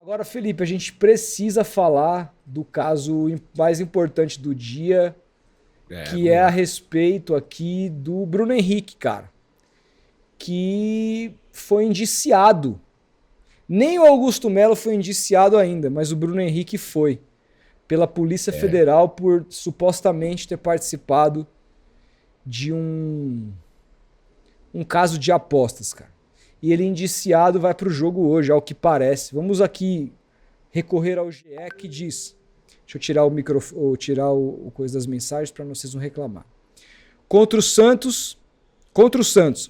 Agora, Felipe, a gente precisa falar do caso mais importante do dia, que Vamos é a lá. respeito aqui do Bruno Henrique, cara, que foi indiciado. Nem o Augusto Melo foi indiciado ainda, mas o Bruno Henrique foi, pela Polícia É, Federal por supostamente ter participado de um caso de apostas, cara. E ele indiciado vai pro jogo hoje, ao que parece. Vamos aqui recorrer ao GE que diz. Deixa eu tirar o microfone, ou tirar o coisa das mensagens para vocês não reclamar. Contra o Santos,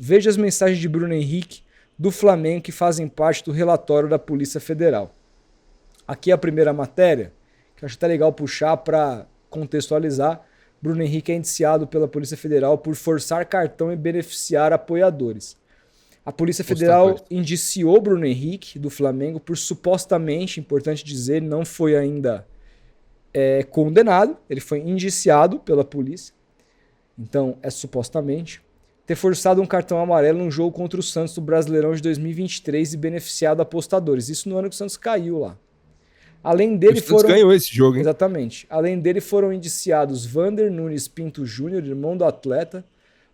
veja as mensagens de Bruno Henrique do Flamengo que fazem parte do relatório da Polícia Federal. Aqui é a primeira matéria, que eu acho até legal puxar para contextualizar. Bruno Henrique é indiciado pela Polícia Federal por forçar cartão e beneficiar apoiadores. A Polícia Federal apostadores. indiciou Bruno Henrique do Flamengo por supostamente, importante dizer, não foi ainda condenado, ele foi indiciado pela polícia, então é supostamente, ter forçado um cartão amarelo num jogo contra o Santos do Brasileirão de 2023 e beneficiado apostadores. Isso no ano que o Santos caiu lá. Além O dele Santos foram... ganhou esse jogo, hein? Exatamente. Além dele foram indiciados Vander Nunes Pinto Júnior, irmão do atleta,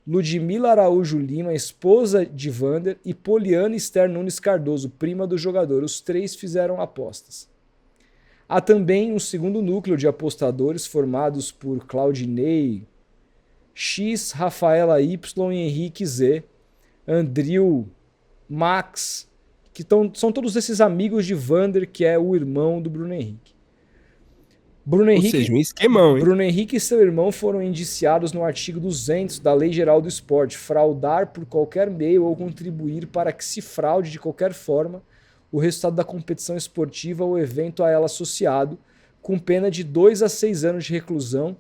Ludmila Araújo Lima, esposa de Vander, e Poliana Esther Nunes Cardoso, prima do jogador. Os três fizeram apostas. Há também um segundo núcleo de apostadores formados por Claudinei X, Rafaela Y e Henrique Z, Andril, Max, que são todos esses amigos de Vander, que é o irmão do Bruno Henrique. Ou seja, um esquemão, hein? Bruno Henrique e seu irmão foram indiciados no artigo 200 da Lei Geral do Esporte, fraudar por qualquer meio ou contribuir para que se fraude de qualquer forma o resultado da competição esportiva ou evento a ela associado, com pena de 2 a 6 anos de reclusão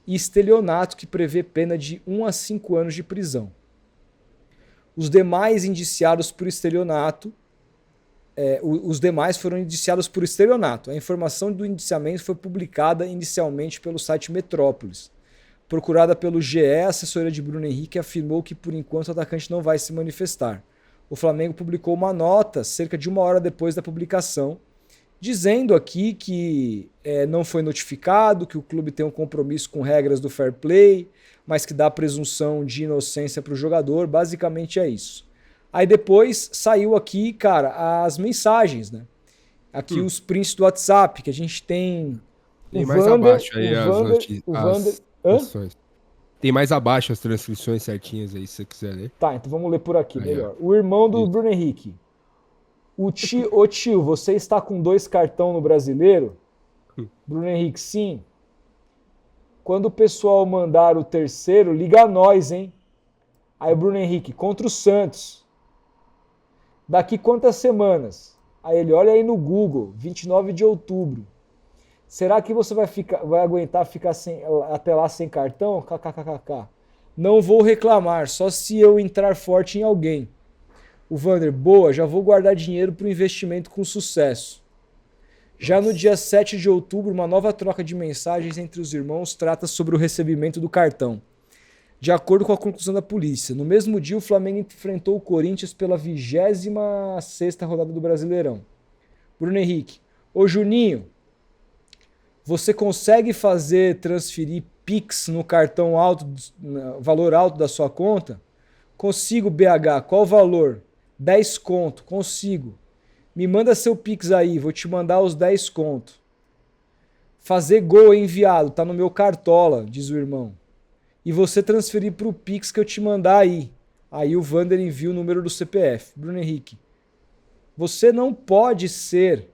e estelionato, que prevê pena de 1 a 5 anos de prisão. Os demais indiciados por estelionato os demais foram indiciados por estelionato. A informação do indiciamento foi publicada inicialmente pelo site Metrópolis. Procurada pelo GE, a assessoria de Bruno Henrique afirmou que, por enquanto, o atacante não vai se manifestar. O Flamengo publicou uma nota cerca de 1 hora depois da publicação, dizendo aqui que não foi notificado, que o clube tem um compromisso com regras do fair play, mas que dá presunção de inocência para o jogador. Basicamente é isso. Aí depois saiu aqui, cara, as mensagens, né? Aqui os prints do WhatsApp, que a gente tem Tem mais abaixo aí as Hã? transcrições. Tem mais abaixo as transcrições certinhas aí, se você quiser ler. Tá, então vamos ler por aqui, Aí, melhor. ó. O irmão do Isso. Bruno Henrique. Ô tio, você está com 2 cartão no Brasileiro? Bruno Henrique, sim. Quando o pessoal mandar o terceiro, liga a nós, hein? Aí o Bruno Henrique, contra o Santos. Daqui quantas semanas? Aí ele, olha aí no Google, 29 de outubro. Será que você vai aguentar ficar até lá sem cartão? KKKK. Não vou reclamar, só se eu entrar forte em alguém. O Vander, boa, já vou guardar dinheiro para o investimento com sucesso. Já no dia 7 de outubro, uma nova troca de mensagens entre os irmãos trata sobre o recebimento do cartão. De acordo com a conclusão da polícia, no mesmo dia o Flamengo enfrentou o Corinthians pela 26ª rodada do Brasileirão. Bruno Henrique, ô Juninho, você consegue transferir Pix no cartão alto, valor alto da sua conta? Consigo, BH, qual o valor? 10 conto, consigo. Me manda seu Pix aí, vou te mandar os 10 conto. Fazer gol enviado, tá no meu cartola, diz o irmão. E você transferir para o Pix que eu te mandar aí. Aí o Vander envia o número do CPF. Bruno Henrique, você não pode ser.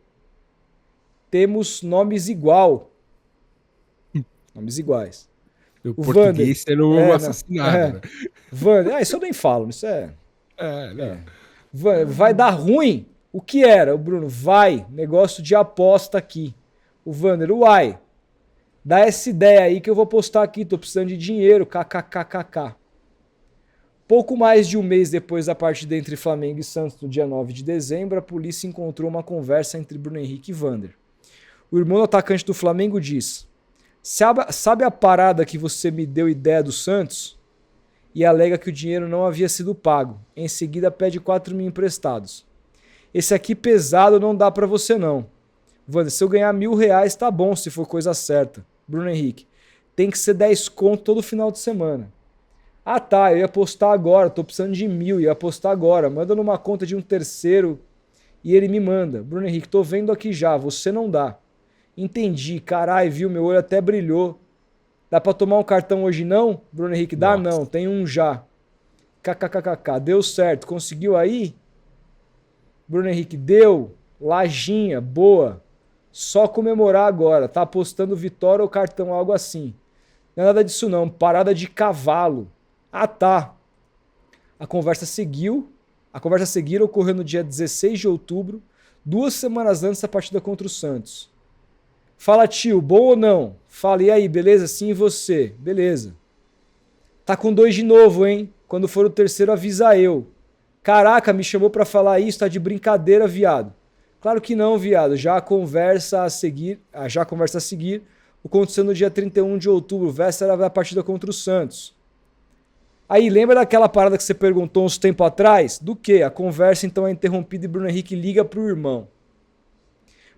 Temos nomes igual. Nomes iguais. O Vander, português sendo um assassinado, né? Vander, isso eu nem falo, isso Não. Vai dar ruim? O que era? O Bruno, vai, negócio de aposta aqui. O Vander, uai. Dá essa ideia aí que eu vou postar aqui, tô precisando de dinheiro, kkkk. Pouco mais de um mês depois da partida entre Flamengo e Santos, no dia 9 de dezembro, a polícia encontrou uma conversa entre Bruno Henrique e Vander. O irmão do atacante do Flamengo diz: sabe a parada que você me deu ideia do Santos? E alega que o dinheiro não havia sido pago. Em seguida pede 4 mil emprestados. Esse aqui pesado não dá pra você não. Wander, se eu ganhar R$1.000, tá bom, se for coisa certa. Bruno Henrique, tem que ser 10 conto todo final de semana. Ah tá, eu ia postar agora, tô precisando de 1.000, ia postar agora. Manda numa conta de um terceiro e ele me manda. Bruno Henrique, tô vendo aqui já, você não dá. Entendi, carai, viu, meu olho até brilhou. Dá pra tomar um cartão hoje não? Bruno Henrique, dá não, tem um já. KKKKK, deu certo, conseguiu aí? Bruno Henrique, deu. Lajinha, boa. Só comemorar agora, tá apostando vitória ou cartão, algo assim. Não é nada disso não, parada de cavalo. Ah tá. A conversa seguiu. A conversa a seguir ocorreu no dia 16 de outubro, 2 semanas antes da partida contra o Santos. Fala tio, bom ou não? Fala, e aí, beleza? Sim, e você? Beleza. Tá com 2 de novo, hein? Quando for o terceiro avisa eu. Caraca, me chamou pra falar isso, tá de brincadeira, viado. Claro que não, viado. Já a conversa a seguir, aconteceu no dia 31 de outubro, véspera da partida contra o Santos. Aí, lembra daquela parada que você perguntou uns tempo atrás? Do que? A conversa então é interrompida e Bruno Henrique liga pro irmão.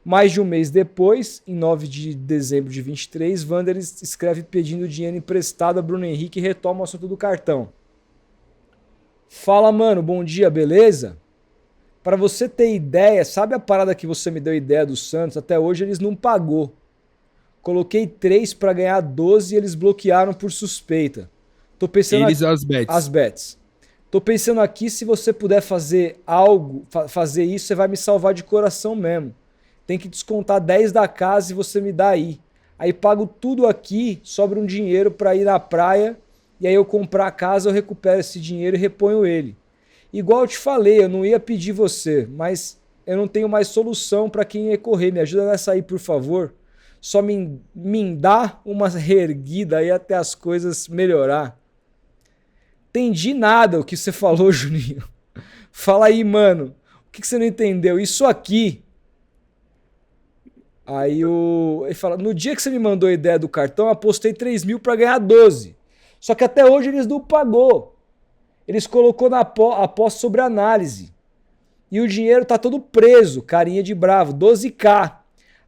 Mais de um mês depois, em 9 de dezembro de 23, Wander escreve pedindo dinheiro emprestado a Bruno Henrique e retoma o assunto do cartão. Fala, mano, bom dia, beleza? Pra você ter ideia, sabe a parada que você me deu ideia do Santos? Até hoje eles não pagou. Coloquei 3 pra ganhar 12 e eles bloquearam por suspeita. Tô pensando Eles as bets. As bets. Tô pensando aqui, se você puder fazer algo, fazer isso, você vai me salvar de coração mesmo. Tem que descontar 10 da casa e você me dá aí. Aí pago tudo aqui, sobra um dinheiro pra ir na praia, e aí eu comprar a casa, eu recupero esse dinheiro e reponho ele. Igual eu te falei, eu não ia pedir você, mas eu não tenho mais solução pra quem recorrer. Me ajuda nessa aí, por favor. Só me dá uma reerguida aí até as coisas melhorar. Entendi nada o que você falou, Juninho. Fala aí, mano. O que você não entendeu? Isso aqui. Aí ele fala, no dia que você me mandou a ideia do cartão, eu apostei 3.000 pra ganhar 12. Só que até hoje eles não pagou. Eles colocou na aposta sobre análise. E o dinheiro tá todo preso, carinha de bravo, 12k.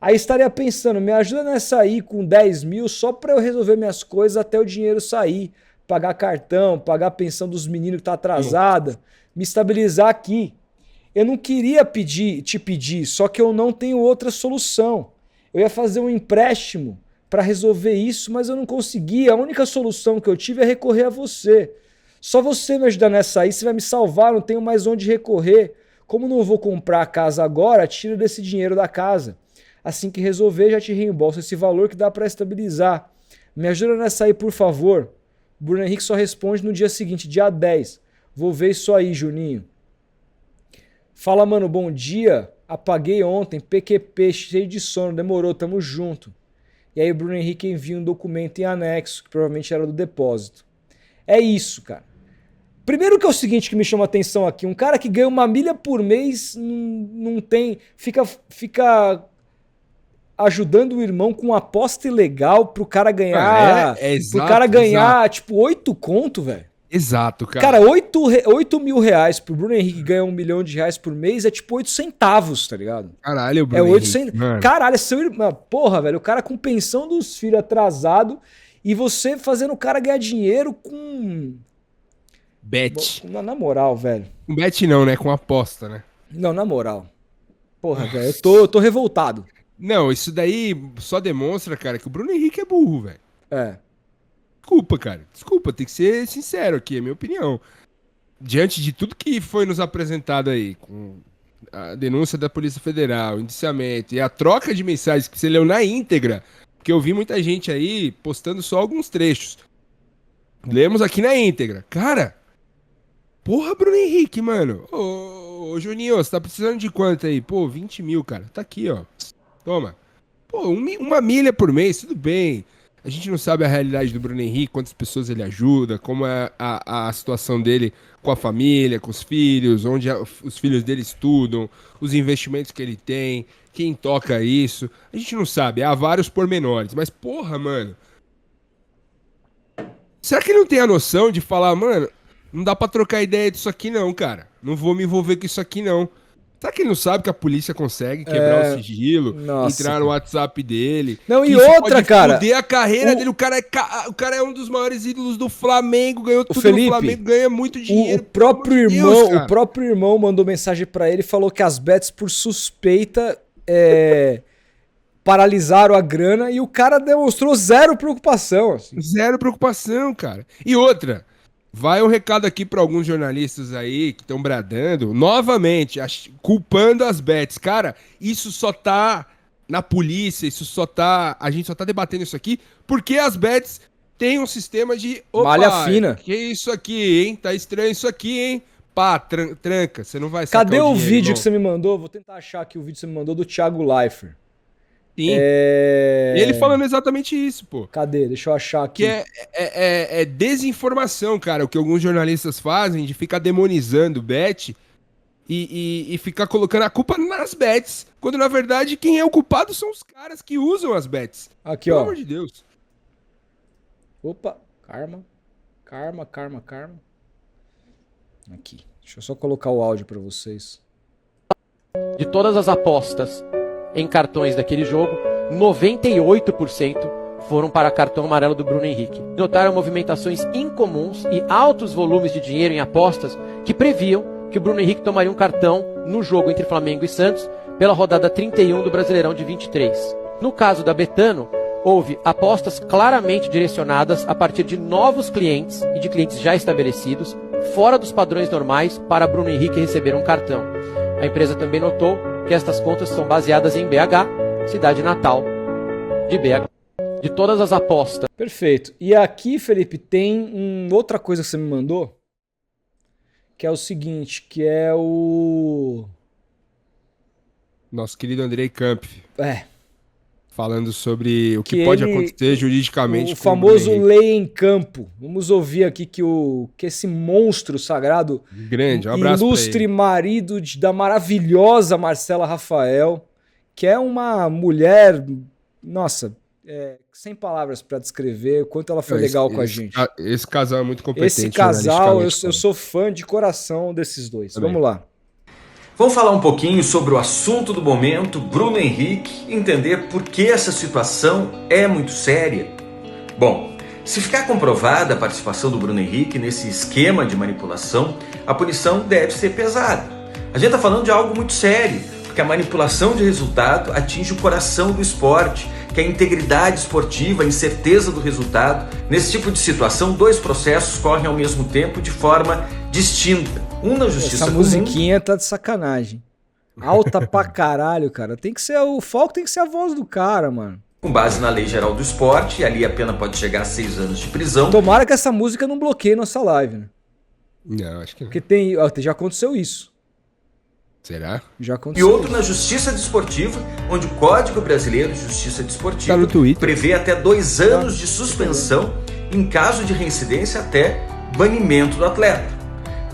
Aí estaria pensando, me ajuda nessa aí com 10.000 só pra eu resolver minhas coisas até o dinheiro sair. Pagar cartão, pagar a pensão dos meninos que tá atrasada, me estabilizar aqui. Eu não queria te pedir, só que eu não tenho outra solução. Eu ia fazer um empréstimo para resolver isso, mas eu não consegui. A única solução que eu tive é recorrer a você. Só você me ajudar nessa aí, você vai me salvar, não tenho mais onde recorrer. Como não vou comprar a casa agora, tira desse dinheiro da casa. Assim que resolver, já te reembolso esse valor que dá para estabilizar. Me ajuda nessa aí, por favor. Bruno Henrique só responde no dia seguinte, dia 10. Vou ver isso aí, Juninho. Fala, mano, bom dia. Apaguei ontem, PQP, cheio de sono, demorou, tamo junto. E aí o Bruno Henrique envia um documento em anexo, que provavelmente era do depósito. É isso, cara. Primeiro que é o seguinte que me chama a atenção aqui, um cara que ganha 1 milha por mês não tem... Fica ajudando o irmão com aposta ilegal pro cara ganhar... Exato, pro cara ganhar, exato. tipo, 8 conto, velho. Exato, cara. Cara, 8 mil reais pro Bruno Henrique ganhar R$1 milhão por mês é tipo 8 centavos, tá ligado? Caralho, É Bruno 8 Henrique, centavos. Caralho, é seu irmão. Porra, velho, o cara com pensão dos filhos atrasado e você fazendo o cara ganhar dinheiro com... Bet. Na moral, velho. Com bet não, né? Com aposta, né? Não, na moral. Porra, velho, eu tô revoltado. Não, isso daí só demonstra, cara, que o Bruno Henrique é burro, velho. É. Desculpa, cara. Desculpa, tem que ser sincero aqui, é a minha opinião. Diante de tudo que foi nos apresentado aí, com a denúncia da Polícia Federal, o indiciamento e a troca de mensagens que você leu na íntegra, porque eu vi muita gente aí postando só alguns trechos. Lemos aqui na íntegra. Cara, porra, Bruno Henrique, mano. Ô, Juninho, você tá precisando de quanto aí? Pô, 20 mil, cara. Tá aqui, ó. Toma. Pô, 1 milha por mês, tudo bem. A gente não sabe a realidade do Bruno Henrique, quantas pessoas ele ajuda, como é a situação dele com a família, com os filhos, onde os filhos dele estudam, os investimentos que ele tem, quem toca isso. A gente não sabe, há vários pormenores. Mas, porra, mano. Será que ele não tem a noção de falar, mano, não dá pra trocar ideia disso aqui não, cara. Não vou me envolver com isso aqui não. Será que ele não sabe que a polícia consegue quebrar o sigilo, Nossa, entrar no WhatsApp dele? Não, que e isso outra, pode cara. Fuder a carreira dele. O cara é um dos maiores ídolos do Flamengo, ganhou tudo Felipe, no Flamengo, ganha muito dinheiro. O próprio Deus, irmão, o próprio irmão mandou mensagem pra ele e falou que as bets por suspeita paralisaram a grana e o cara demonstrou zero preocupação. Assim. Zero preocupação, cara. E outra, vai um recado aqui para alguns jornalistas aí que estão bradando, novamente, culpando as bets. Cara, isso só tá na polícia, a gente só tá debatendo isso aqui porque as bets têm um sistema de... Malha fina. Que isso aqui, hein? Tá estranho isso aqui, hein? Pá, tranca, você não vai sacar Cadê o dinheiro, vídeo irmão. que você me mandou? Vou tentar achar aqui o vídeo que você me mandou do Thiago Leifert. Sim. Ele falando exatamente isso, pô. Cadê? Deixa eu achar aqui. Que é desinformação, cara, o que alguns jornalistas fazem de ficar demonizando bet e ficar colocando a culpa nas bets, quando na verdade quem é o culpado são os caras que usam as bets. Aqui, Pelo ó. amor de Deus. Opa, Karma. Aqui. Deixa eu só colocar o áudio pra vocês. De todas as apostas em cartões daquele jogo, 98% foram para cartão amarelo do Bruno Henrique. Notaram movimentações incomuns e altos volumes de dinheiro em apostas que previam que o Bruno Henrique tomaria um cartão no jogo entre Flamengo e Santos pela rodada 31 do Brasileirão de 23. No caso da Betano, houve apostas claramente direcionadas a partir de novos clientes e de clientes já estabelecidos, fora dos padrões normais, para Bruno Henrique receber um cartão. A empresa também notou que estas contas são baseadas em BH, cidade natal de BH. De todas as apostas. Perfeito. E aqui, Felipe, tem outra coisa que você me mandou, que é o seguinte, que é o... Nosso querido Andrei Kampf. Falando sobre o que Que pode ele- acontecer juridicamente O com famoso Bruno Henrique. lei em campo. Vamos ouvir aqui que esse monstro sagrado, Grande, um abraço pra ilustre ele. marido da maravilhosa Marcela Rafael, que é uma mulher, nossa, sem palavras pra descrever o quanto ela foi legal com a gente. Esse casal é muito competente. Esse casal, eu jornalisticamente, sou fã de coração desses dois. Também. Vamos lá. Vamos falar um pouquinho sobre o assunto do momento, Bruno Henrique, entender por que essa situação é muito séria. Bom, se ficar comprovada a participação do Bruno Henrique nesse esquema de manipulação, a punição deve ser pesada. A gente está falando de algo muito sério, porque a manipulação de resultado atinge o coração do esporte, que é a integridade esportiva, a incerteza do resultado. Nesse tipo de situação, dois processos correm ao mesmo tempo de forma distinta. Um na justiça Essa comum, musiquinha tá de sacanagem. Alta pra caralho, cara. Tem que ser o foco, tem que ser a voz do cara, mano. com base na Lei Geral do Esporte, e ali a pena pode chegar a 6 anos de prisão. Tomara que essa música não bloqueie nossa live, né? Não, acho que não. Porque já aconteceu isso. Será? Já E aconteceu. outro na Justiça Desportiva, onde o Código Brasileiro de Justiça Desportiva Tá no Twitter. prevê até 2 anos de suspensão, em caso de reincidência até banimento do atleta.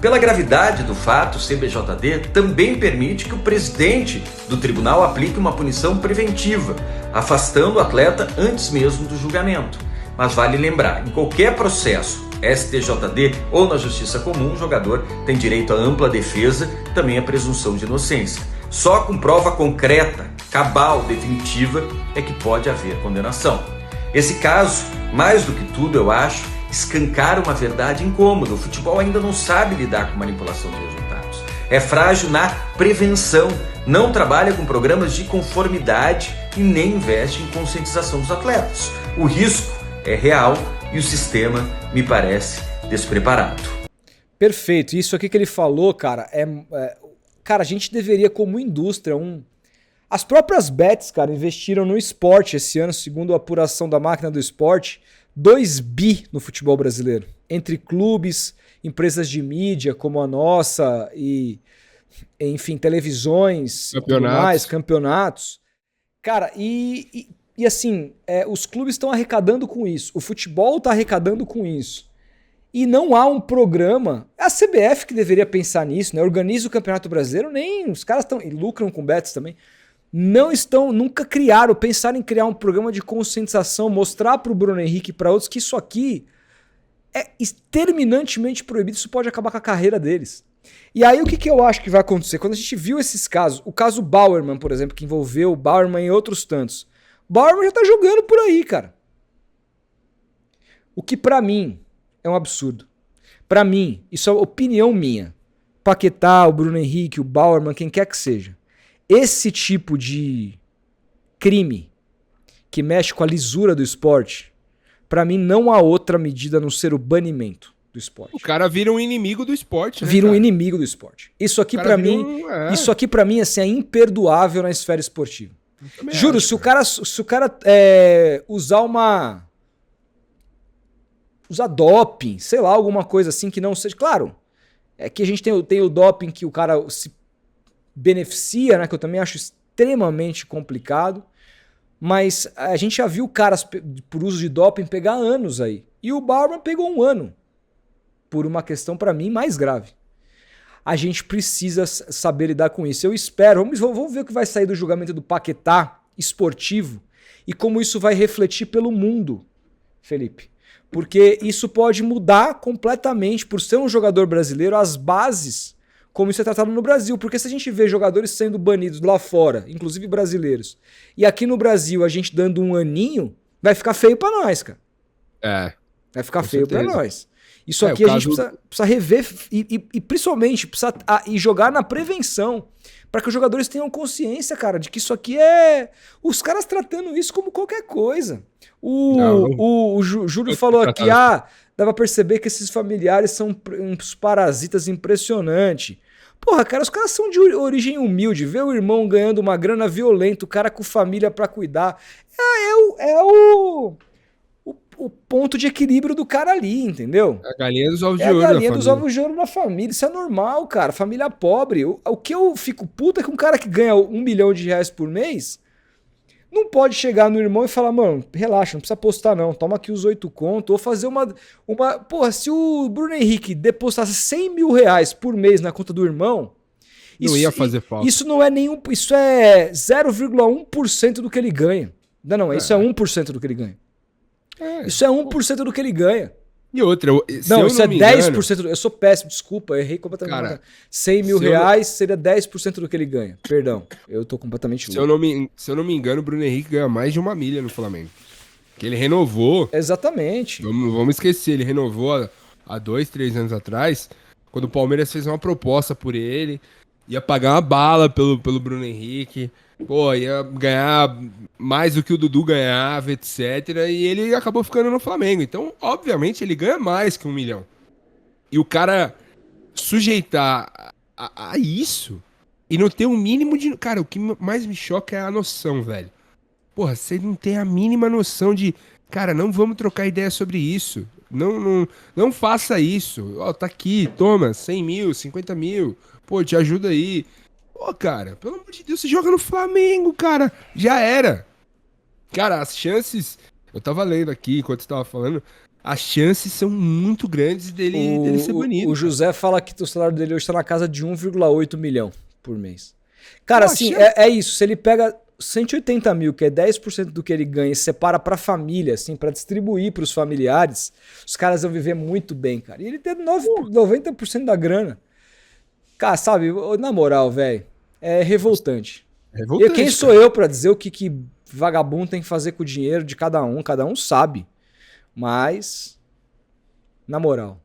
Pela gravidade do fato, o CBJD também permite que o presidente do tribunal aplique uma punição preventiva, afastando o atleta antes mesmo do julgamento. Mas vale lembrar, em qualquer processo, STJD ou na Justiça Comum, o jogador tem direito à ampla defesa, também à presunção de inocência. Só com prova concreta, cabal, definitiva, é que pode haver condenação. Esse caso, mais do que tudo, eu acho, escancara uma verdade incômoda. O futebol ainda não sabe lidar com manipulação de resultados. É frágil na prevenção, não trabalha com programas de conformidade e nem investe em conscientização dos atletas. O risco é real e o sistema me parece despreparado. Perfeito. Isso aqui que ele falou, cara, cara, a gente deveria, como indústria, as próprias bets, cara, investiram no esporte esse ano, segundo a apuração da Máquina do Esporte, 2 bi no futebol brasileiro. Entre clubes, empresas de mídia como a nossa e, enfim, televisões, e tudo mais, campeonatos. Cara, e assim, os clubes estão arrecadando com isso. O futebol está arrecadando com isso. E não há um programa. É a CBF que deveria pensar nisso, né? Organiza o Campeonato Brasileiro, nem os caras estão. E lucram com bets também. Nunca pensaram em criar um programa de conscientização, mostrar para o Bruno Henrique e para outros que isso aqui é exterminantemente proibido, isso pode acabar com a carreira deles. E aí o que eu acho que vai acontecer? Quando a gente viu esses casos, o caso Bauerman, por exemplo, que envolveu o Bauerman e outros tantos. Bauerman já tá jogando por aí, cara. O que pra mim é um absurdo. Pra mim, isso é opinião minha. Paquetá, o Bruno Henrique, o Bauerman, quem quer que seja. Esse tipo de crime que mexe com a lisura do esporte, pra mim não há outra medida a não ser o banimento do esporte. O cara vira um inimigo do esporte, né, Vira um cara? inimigo do esporte. Isso aqui pra mim, isso aqui para mim assim, é imperdoável na esfera esportiva. Juro, acho, se o cara usar doping, sei lá, alguma coisa assim que não seja, claro, é que a gente tem o doping que o cara se beneficia, né, que eu também acho extremamente complicado, mas a gente já viu caras por uso de doping pegar anos aí. E o Bauerman pegou 1 ano. Por uma questão, pra mim, mais grave. A gente precisa saber lidar com isso. Eu espero, vamos ver o que vai sair do julgamento do Paquetá esportivo e como isso vai refletir pelo mundo, Felipe. Porque isso pode mudar completamente, por ser um jogador brasileiro, as bases, como isso é tratado no Brasil. Porque se a gente vê jogadores sendo banidos lá fora, inclusive brasileiros, e aqui no Brasil a gente dando 1 aninho, vai ficar feio pra nós, cara. Vai ficar feio pra nós. Isso aqui a gente precisa rever e principalmente precisa e jogar na prevenção para que os jogadores tenham consciência, cara, de que isso aqui é... Os caras tratando isso como qualquer coisa. O Júlio falou aqui, dá pra perceber que esses familiares são uns parasitas impressionantes. Porra, cara, os caras são de origem humilde. Vê o irmão ganhando uma grana violenta, o cara com família pra cuidar. O ponto de equilíbrio do cara ali, entendeu? A galinha dos ovos de ouro. É a galinha dos ovos de ouro na família. Isso é normal, cara. Família pobre. O que eu fico puto é que um cara que ganha R$1 milhão por mês não pode chegar no irmão e falar, mano, relaxa, não precisa postar não. Toma aqui os 8 conto. Ou fazer uma... Porra, se o Bruno Henrique depositasse R$100 mil por mês na conta do irmão... Não ia fazer falta. Isso não é nenhum... Isso é 0,1% do que ele ganha. Não, isso é 1% do que ele ganha. Isso é 1% do que ele ganha. E outra, isso é 10%. Eu sou péssimo, desculpa, eu errei completamente. Cara, R$100 mil seria 10% do que ele ganha. Perdão, eu tô completamente louco. Se eu não me engano, o Bruno Henrique ganha mais de 1 milha no Flamengo. Que ele renovou. Exatamente. Vamos esquecer, ele renovou há 2, 3 anos atrás, quando o Palmeiras fez uma proposta por ele, ia pagar uma bala pelo Bruno Henrique. Pô, ia ganhar mais do que o Dudu ganhava, etc. E ele acabou ficando no Flamengo. Então, obviamente, ele ganha mais que 1 milhão. E o cara sujeitar a isso e não ter um mínimo de... Cara, o que mais me choca é a noção, velho. Porra, você não tem a mínima noção de... Cara, não vamos trocar ideia sobre isso. Não faça isso. Ó, tá aqui, toma, 100 mil, 50 mil. Pô, te ajuda aí. Pô, cara, pelo amor de Deus, você joga no Flamengo, cara. Já era. Cara, as chances... Eu tava lendo aqui, enquanto você tava falando, as chances são muito grandes dele ser banido. O José fala que o salário dele hoje tá na casa de 1,8 milhão por mês. Cara, assim, é isso. Se ele pega 180 mil, que é 10% do que ele ganha, e separa pra família, assim, pra distribuir pros familiares, os caras vão viver muito bem, cara. E ele tem 90% da grana. Cara, sabe, na moral, velho, é revoltante. E quem sou eu pra dizer o que vagabundo tem que fazer com o dinheiro de cada um? Cada um sabe. Mas, na moral,